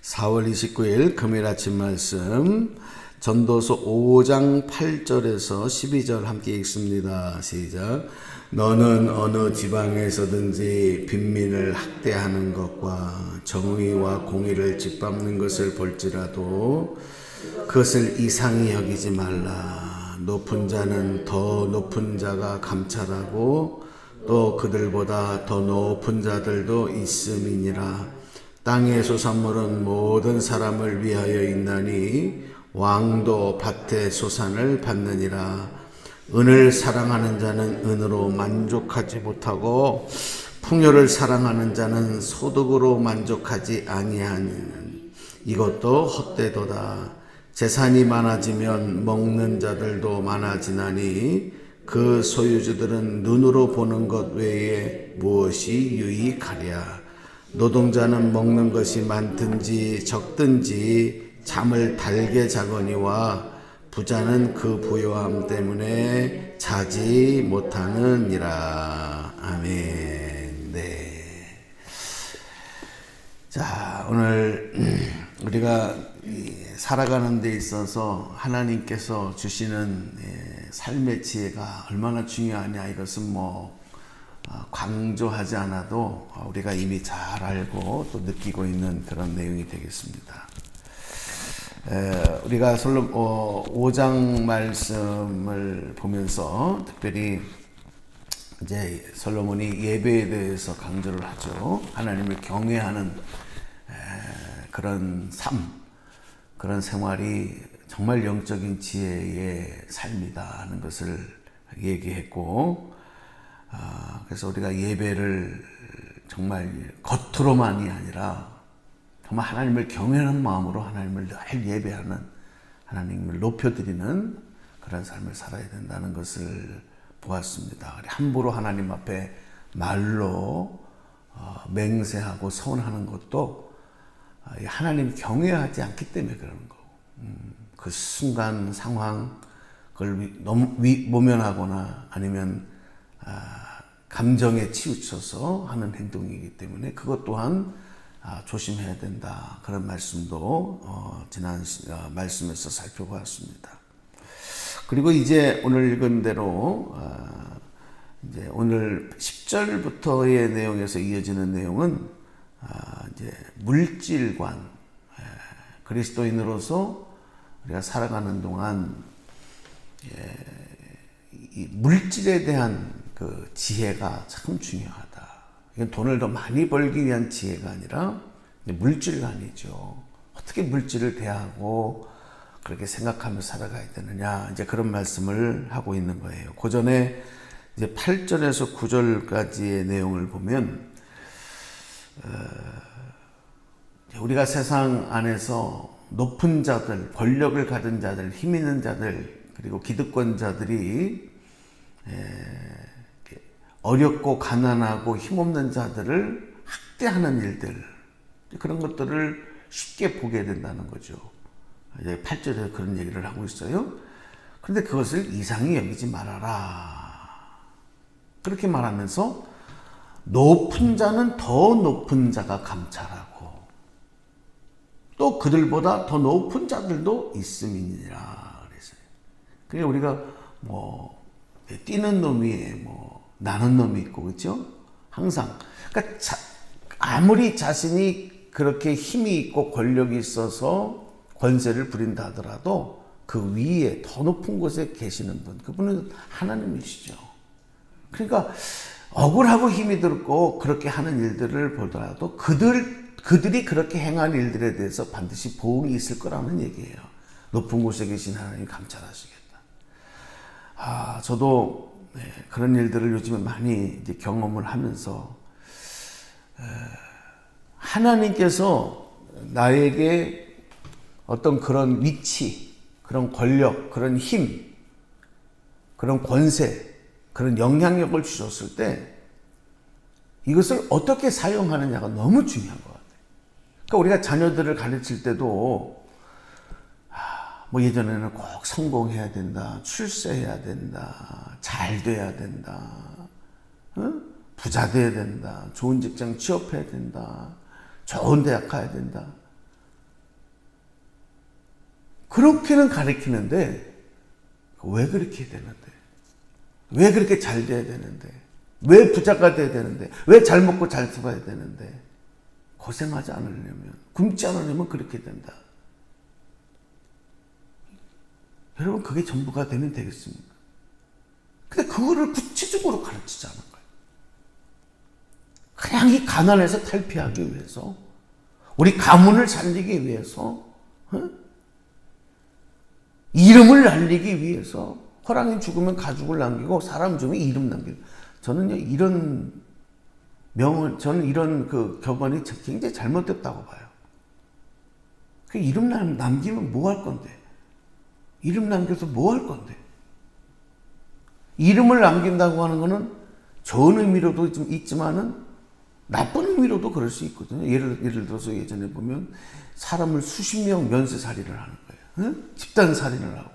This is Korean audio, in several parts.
4월 29일 금요일 아침 말씀 전도서 5장 8절에서 12절 함께 읽습니다. 시작. 너는 어느 지방에서든지 빈민을 학대하는 것과 정의와 공의를 짓밟는 것을 볼지라도 그것을 이상히 여기지 말라. 높은 자는 더 높은 자가 감찰하고 또 그들보다 더 높은 자들도 있음이니라. 땅의 소산물은 모든 사람을 위하여 있나니 왕도 밭의 소산을 받느니라. 은을 사랑하는 자는 은으로 만족하지 못하고 풍요를 사랑하는 자는 소득으로 만족하지 아니하니 이것도 헛되도다. 재산이 많아지면 먹는 자들도 많아지나니 그 소유주들은 눈으로 보는 것 외에 무엇이 유익하랴. 노동자는 먹는 것이 많든지 적든지 잠을 달게 자거니와 부자는 그 부요함 때문에 자지 못하느니라. 아멘. 네. 자, 오늘 우리가 살아가는 데 있어서 하나님께서 주시는 삶의 지혜가 얼마나 중요하냐, 이것은 강조하지 않아도 우리가 이미 잘 알고 또 느끼고 있는 그런 내용이 되겠습니다. 우리가 5장 말씀을 보면서 특별히 이제 솔로몬이 예배에 대해서 강조를 하죠. 하나님을 경외하는 그런 삶, 그런 생활이 정말 영적인 지혜의 삶이다 하는 것을 얘기했고, 그래서 우리가 예배를 정말 겉으로만이 아니라 정말 하나님을 경외하는 마음으로 하나님을 늘 예배하는, 하나님을 높여드리는 그런 삶을 살아야 된다는 것을 보았습니다. 함부로 하나님 앞에 말로 맹세하고 서원하는 것도 하나님 경외하지 않기 때문에 그러는 거고, 그 순간 상황 그걸 너무 모면하거나 아니면 감정에 치우쳐서 하는 행동이기 때문에 그것 또한 조심해야 된다. 그런 말씀도 지난 말씀에서 살펴보았습니다. 그리고 이제 오늘 읽은 대로 이제 오늘 10절부터의 내용에서 이어지는 내용은 이제 물질관, 그리스도인으로서 우리가 살아가는 동안 이 물질에 대한 그 지혜가 참 중요하다. 이건 돈을 더 많이 벌기 위한 지혜가 아니라 물질관이죠. 어떻게 물질을 대하고 그렇게 생각하며 살아가야 되느냐, 이제 그런 말씀을 하고 있는 거예요. 그 전에 이제 8절에서 9절까지의 내용을 보면 우리가 세상 안에서 높은 자들, 권력을 가진 자들, 힘 있는 자들, 그리고 기득권자들이 어렵고 가난하고 힘없는 자들을 학대하는 일들, 그런 것들을 쉽게 보게 된다는 거죠. 이제 8절에 그런 얘기를 하고 있어요. 그런데 그것을 이상히 여기지 말아라. 그렇게 말하면서 높은 자는 더 높은 자가 감찰하고 또 그들보다 더 높은 자들도 있음이니라 그랬어요. 그러니까 우리가 뛰는 놈이 나는 놈이 있고, 그렇죠? 항상. 그러니까 아무리 자신이 그렇게 힘이 있고 권력이 있어서 권세를 부린다 하더라도 그 위에 더 높은 곳에 계시는 분, 그분은 하나님이시죠. 그러니까 억울하고 힘이 들고 그렇게 하는 일들을 보더라도 그들이 그렇게 행한 일들에 대해서 반드시 보응이 있을 거라는 얘기예요. 높은 곳에 계신 하나님이 감찰하시겠다. 저도 그런 일들을 요즘에 많이 이제 경험을 하면서 하나님께서 나에게 어떤 그런 위치, 그런 권력, 그런 힘, 그런 권세, 그런 영향력을 주셨을 때 이것을 어떻게 사용하느냐가 너무 중요한 것 같아요. 그러니까 우리가 자녀들을 가르칠 때도 예전에는 꼭 성공해야 된다, 출세해야 된다, 잘 돼야 된다, 부자 돼야 된다, 좋은 직장 취업해야 된다, 좋은 대학 가야 된다. 그렇게는 가르치는데 왜 그렇게 해야 되는데? 왜 그렇게 잘 돼야 되는데? 왜 부자가 돼야 되는데? 왜 잘 먹고 잘 살아야 되는데? 고생하지 않으려면, 굶지 않으려면 그렇게 된다. 여러분, 그게 전부가 되면 되겠습니까? 근데 그거를 구체적으로 가르치지 않은 거예요. 그냥 이 가난에서 탈피하기 위해서, 우리 가문을 살리기 위해서, 이름을 날리기 위해서, 호랑이 죽으면 가죽을 남기고 사람 죽으면 이름 남기고. 저는요, 저는 이런 그 격언이 굉장히 잘못됐다고 봐요. 그 이름 남기면 뭐 할 건데? 이름 남겨서 뭐 할 건데? 이름을 남긴다고 하는 거는 좋은 의미로도 좀 있지만은 나쁜 의미로도 그럴 수 있거든요. 예를 들어서 예전에 보면 사람을 수십 명 면세살인을 하는 거예요. 집단살인을 하고.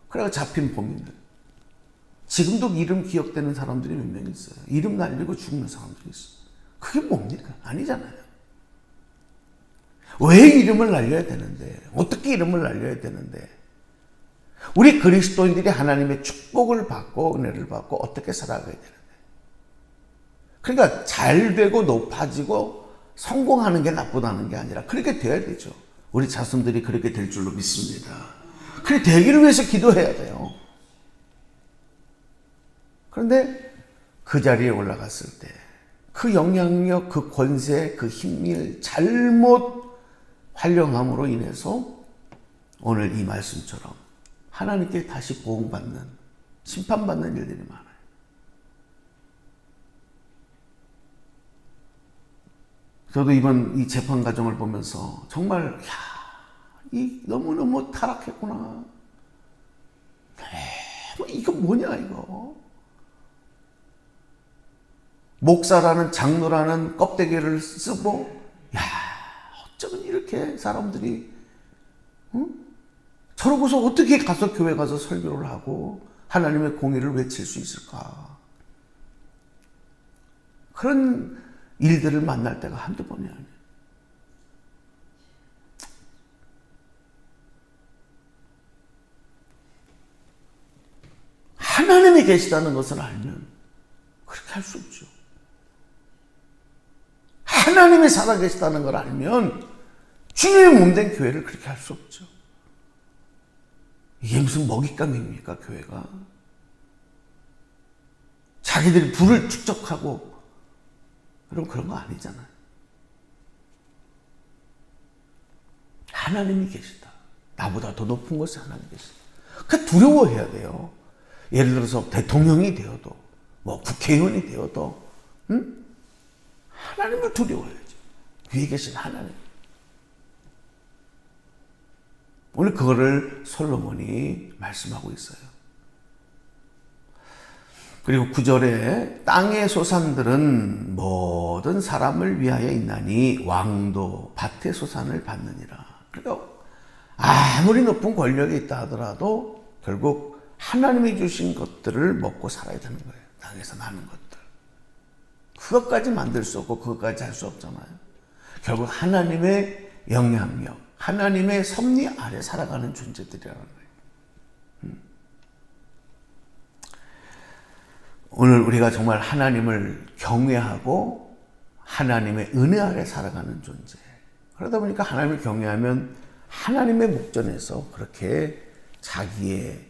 그래가 잡힌 범인들. 지금도 이름 기억되는 사람들이 몇 명 있어요. 이름 날리고 죽는 사람들이 있어요. 그게 뭡니까? 아니잖아요. 왜 이름을 날려야 되는데? 어떻게 이름을 날려야 되는데? 우리 그리스도인들이 하나님의 축복을 받고 은혜를 받고 어떻게 살아가야 되는데? 그러니까 잘 되고 높아지고 성공하는 게 나쁘다는 게 아니라 그렇게 돼야 되죠. 우리 자손들이 그렇게 될 줄로 믿습니다. 그렇게 되기를 위해서 기도해야 돼요. 그런데 그 자리에 올라갔을 때 그 영향력, 그 권세, 그 힘을 잘못 활용함으로 인해서 오늘 이 말씀처럼 하나님께 다시 보응받는, 심판받는 일들이 많아요. 저도 이번 이 재판 과정을 보면서 정말 이 너무너무 타락했구나. 이거 뭐냐 이거. 목사라는 장로라는 껍데기를 쓰고 어쩌면 이렇게 사람들이 저러고서 어떻게 가서 교회 가서 설교를 하고 하나님의 공의를 외칠 수 있을까. 그런 일들을 만날 때가 한두 번이 아니에요. 하나님이 계시다는 것을 알면 그렇게 할 수 없죠. 하나님이 살아계시다는 걸 알면 주님의 몸된 교회를 그렇게 할 수 없죠. 이게 무슨 먹잇감입니까, 교회가? 자기들이 부를 축적하고 여러분 그런 거 아니잖아요. 하나님이 계시다. 나보다 더 높은 곳에 하나님이 계시다. 그 두려워해야 돼요. 예를 들어서 대통령이 되어도 뭐 국회의원이 되어도 하나님을 두려워해야죠. 위에 계신 하나님. 오늘 그거를 솔로몬이 말씀하고 있어요. 그리고 9절에 땅의 소산들은 모든 사람을 위하여 있나니 왕도 밭의 소산을 받느니라. 그러니까 아무리 높은 권력이 있다 하더라도 결국 하나님이 주신 것들을 먹고 살아야 되는 거예요. 땅에서 나는 것들. 그것까지 만들 수 없고 그것까지 할 수 없잖아요. 결국 하나님의 영향력, 하나님의 섭리 아래 살아가는 존재들이라는 거예요. 오늘 우리가 정말 하나님을 경외하고 하나님의 은혜 아래 살아가는 존재. 그러다 보니까 하나님을 경외하면 하나님의 목전에서 그렇게 자기의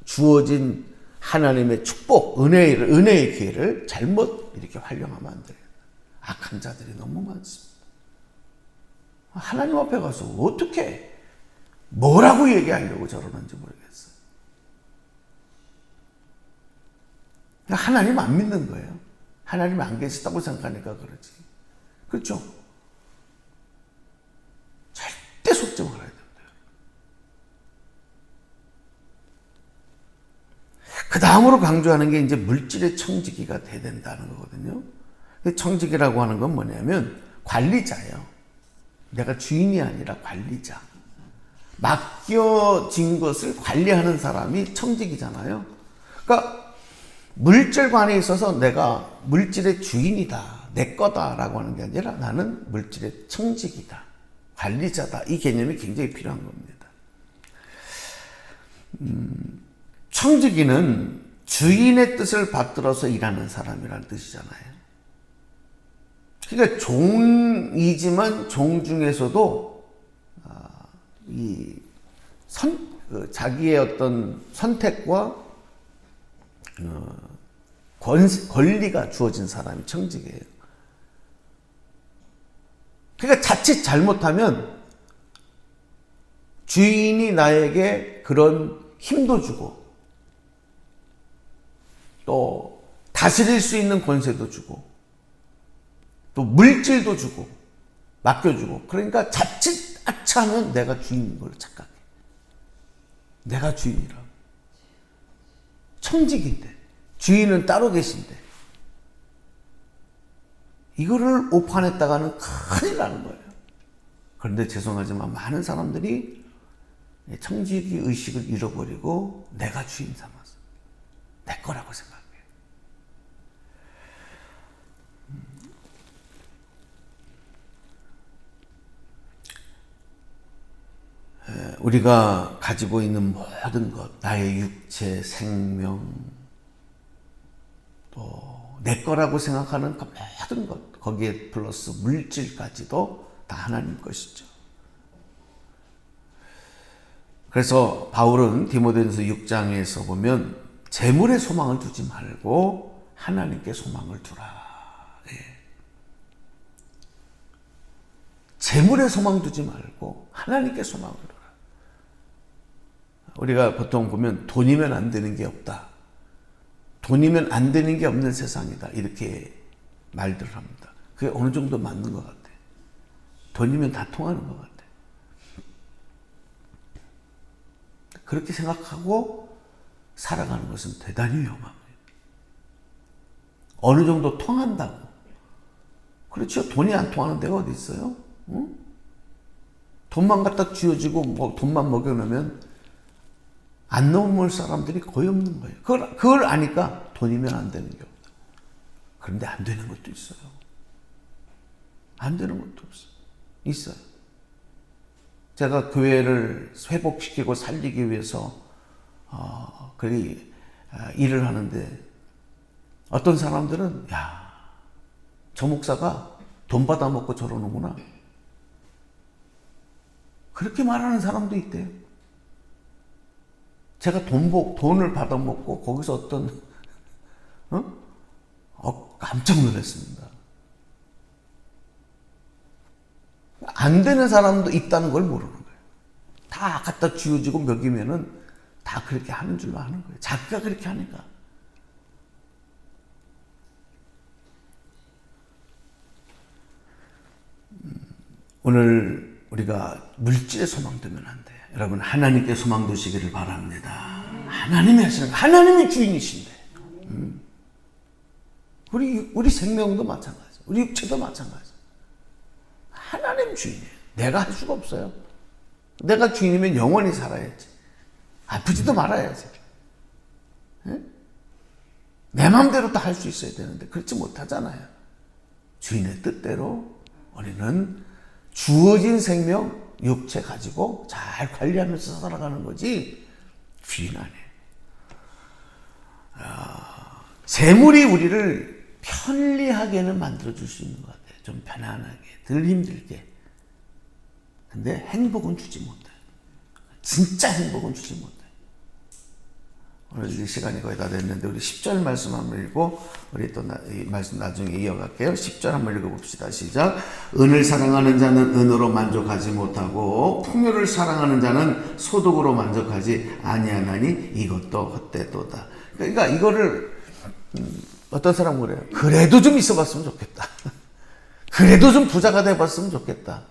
주어진 하나님의 축복, 은혜의 기회를 잘못 이렇게 활용하면 안 돼요. 악한 자들이 너무 많습니다. 하나님 앞에 가서 어떻게 뭐라고 얘기하려고 저러는지 모르겠어요. 하나님 안 믿는 거예요. 하나님 안 계시다고 생각하니까 그러지. 그렇죠? 절대 속지 말아야 됩니다. 그 다음으로 강조하는 게 이제 물질의 청지기가 돼야 된다는 거거든요. 청지기라고 하는 건 뭐냐면 관리자예요. 내가 주인이 아니라 관리자. 맡겨진 것을 관리하는 사람이 청지기잖아요. 그러니까 물질관에 있어서 내가 물질의 주인이다, 내 거다라고 하는 게 아니라 나는 물질의 청지기다, 관리자다. 이 개념이 굉장히 필요한 겁니다. 청지기는 주인의 뜻을 받들어서 일하는 사람이라는 뜻이잖아요. 그러니까 종이지만 종 중에서도 자기의 어떤 선택과 권리가 주어진 사람이 청지기예요. 그러니까 자칫 잘못하면 주인이 나에게 그런 힘도 주고 또 다스릴 수 있는 권세도 주고 또 물질도 주고 맡겨주고, 그러니까 자칫 아차하면 내가 주인인 걸 착각해. 내가 주인이라. 청직인데 주인은 따로 계신데 이거를 오판했다가는 큰일 나는 거예요. 그런데 죄송하지만 많은 사람들이 청지기 의식을 잃어버리고 내가 주인 삼아서 내 거라고 생각해요. 우리가 가지고 있는 모든 것, 나의 육체, 생명, 또 내 거라고 생각하는 그 모든 것, 거기에 플러스 물질까지도 다 하나님 것이죠. 그래서 바울은 디모데전서 6장에서 보면 재물에 소망을 두지 말고 하나님께 소망을 두라. 예. 재물에 소망 두지 말고 하나님께 소망을 두라. 우리가 보통 보면 돈이면 안 되는 게 없다. 돈이면 안 되는 게 없는 세상이다. 이렇게 말들을 합니다. 그게 어느 정도 맞는 것 같아요. 돈이면 다 통하는 것 같아요. 그렇게 생각하고 살아가는 것은 대단히 위험합니다. 어느 정도 통한다고. 그렇죠. 돈이 안 통하는 데가 어디 있어요? 응? 돈만 갖다 쥐어지고 돈만 먹여놓으면 안 넘을 사람들이 거의 없는 거예요. 그걸 아니까 돈이면 안 되는 게 없다. 그런데 안 되는 것도 있어요. 안 되는 것도 있어요. 제가 교회를 회복시키고 살리기 위해서 일을 하는데 어떤 사람들은 저 목사가 돈 받아먹고 저러는구나. 그렇게 말하는 사람도 있대요. 제가 돈을 받아먹고 거기서 깜짝 놀랐습니다. 안 되는 사람도 있다는 걸 모르는 거예요. 다 갖다 쥐어지고 먹이면은 다 그렇게 하는 줄로 아는 거예요. 자기가 그렇게 하니까. 오늘 우리가 물질에 소망 두면 안 돼요. 여러분, 하나님께 소망 두시기를 바랍니다. 하나님이 하시는, 하나님이 주인이신데. 우리 생명도 마찬가지, 우리 육체도 마찬가지. 하나님 주인이에요. 내가 할 수가 없어요. 내가 주인이면 영원히 살아야지. 아프지도 말아야지. 내 마음대로 다 할 수 있어야 되는데 그렇지 못하잖아요. 주인의 뜻대로 우리는 주어진 생명, 육체 가지고 잘 관리하면서 살아가는 거지 주인 아니에요. 재물이 우리를 편리하게는 만들어줄 수 있는 것 같아요. 좀 편안하게, 덜 힘들게. 근데 행복은 주지 못해요. 진짜 행복은 주지 못해요. 오늘 이 시간이 거의 다 됐는데 우리 10절 말씀 한번 읽고 우리 또 이 말씀 나중에 이어갈게요. 10절 한번 읽어봅시다. 시작. 은을 사랑하는 자는 은으로 만족하지 못하고 풍요를 사랑하는 자는 소득으로 만족하지 아니하나니 이것도 헛되도다. 그러니까 이거를 어떤 사람은 그래요. 그래도 좀 있어봤으면 좋겠다. 그래도 좀 부자가 돼봤으면 좋겠다.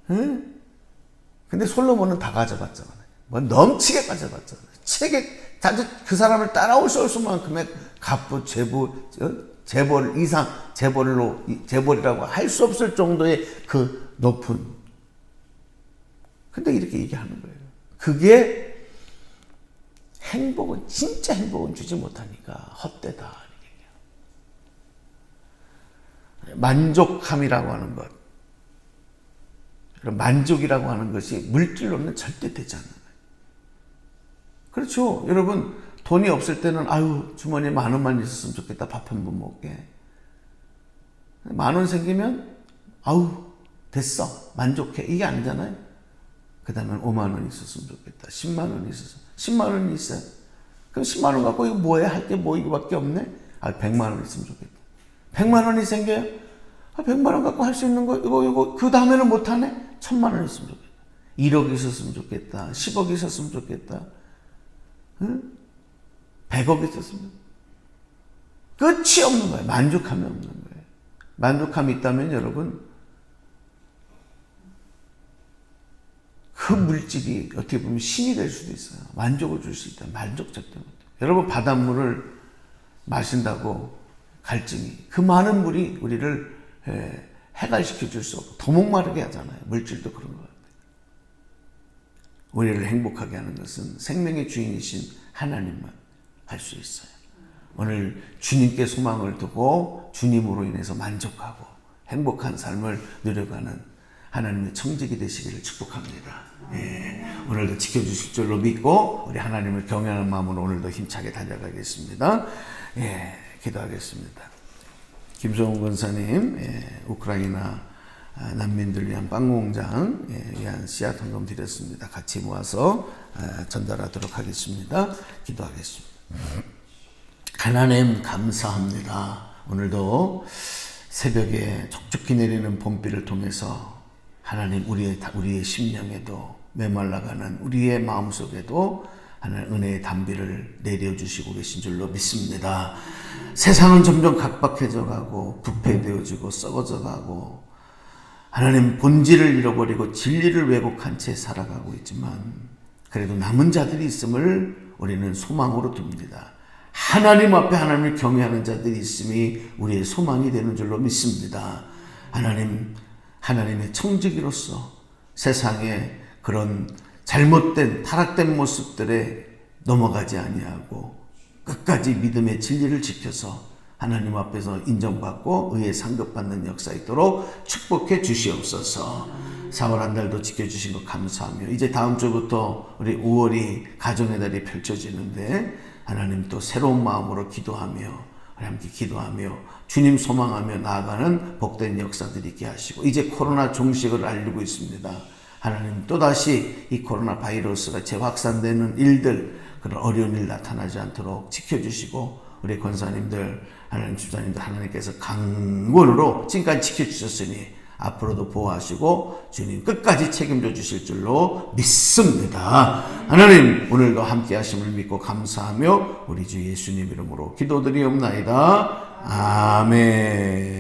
응? 근데 솔로몬은 다 가져봤잖아요. 뭐 넘치게 가져봤잖아요. 책에 그 사람을 따라올 수 없을 만큼의 갑부, 재벌 이상, 재벌이라고 할 수 없을 정도의 그 높은. 근데 이렇게 얘기하는 거예요. 그게 행복은, 진짜 행복은 주지 못하니까 헛되다. 만족함이라고 하는 것, 만족이라고 하는 것이 물질로는 절대 되지 않는 거예요. 그렇죠. 여러분, 돈이 없을 때는 아유, 주머니에 10,000원만 있었으면 좋겠다. 밥 한 번 먹게. 10,000원 생기면 아우, 됐어. 만족해. 이게 아니잖아요. 그 다음에 50,000원 있었으면 좋겠다. 100,000원 있었으면. 10,000원이 있어요. 그럼 10,000원 갖고 이거 뭐해? 할 게 뭐 이거밖에 없네? 아, 100,000원 있으면 좋겠다. 100,000원이 생겨요? 아, 100,000원 갖고 할 수 있는 거, 이거, 그 다음에는 못하네? 1,000,000원 있으면 좋겠다. 1억 있었으면 좋겠다. 10억 있었으면 좋겠다. 응? 100억 있었으면. 끝이 없는 거예요. 만족함이 없는 거예요. 만족함이 있다면 여러분, 그 물질이 어떻게 보면 신이 될 수도 있어요. 만족을 줄 수 있다. 만족적 때문에. 여러분, 바닷물을 마신다고 갈증이, 그 많은 물이 우리를 해갈시켜 줄 수 없고 더 목마르게 하잖아요. 물질도 그런 것 같아요. 우리를 행복하게 하는 것은 생명의 주인이신 하나님만 할 수 있어요. 오늘 주님께 소망을 두고 주님으로 인해서 만족하고 행복한 삶을 누려가는 하나님의 청지기 되시기를 축복합니다. 예, 오늘도 지켜주실 줄로 믿고 우리 하나님을 경외하는 마음으로 오늘도 힘차게 달려가겠습니다. 예, 기도하겠습니다. 김성훈 권사님, 우크라이나 난민들 위한 빵 공장 위한 씨앗 헌금 드렸습니다. 같이 모아서 전달하도록 하겠습니다. 기도하겠습니다. 하나님 감사합니다. 오늘도 새벽에 촉촉히 내리는 봄비를 통해서 하나님 우리의 심령에도 메말라가는 우리의 마음속에도 하나님 은혜의 담비를 내려주시고 계신 줄로 믿습니다. 세상은 점점 각박해져 가고 부패되어지고 썩어져 가고 하나님 본질을 잃어버리고 진리를 왜곡한 채 살아가고 있지만 그래도 남은 자들이 있음을 우리는 소망으로 둡니다. 하나님 앞에 하나님을 경외하는 자들이 있음이 우리의 소망이 되는 줄로 믿습니다. 하나님의 청지기로서 세상의 그런 잘못된 타락된 모습들에 넘어가지 아니하고 끝까지 믿음의 진리를 지켜서 하나님 앞에서 인정받고 의에 상급받는 역사 있도록 축복해 주시옵소서. 4월 한 달도 지켜주신 것 감사하며 이제 다음 주부터 우리 5월이 가정의 달이 펼쳐지는데 하나님 또 새로운 마음으로 기도하며 함께 기도하며 주님 소망하며 나아가는 복된 역사들이 있게 하시고 이제 코로나 종식을 알리고 있습니다. 하나님 또다시 이 코로나 바이러스가 재확산되는 일들 그런 어려운 일 나타나지 않도록 지켜주시고 우리 권사님들 하나님 주자님들 하나님께서 강권으로 지금까지 지켜주셨으니 앞으로도 보호하시고 주님 끝까지 책임져 주실 줄로 믿습니다. 하나님 오늘도 함께 하심을 믿고 감사하며 우리 주 예수님 이름으로 기도드리옵나이다. 아멘.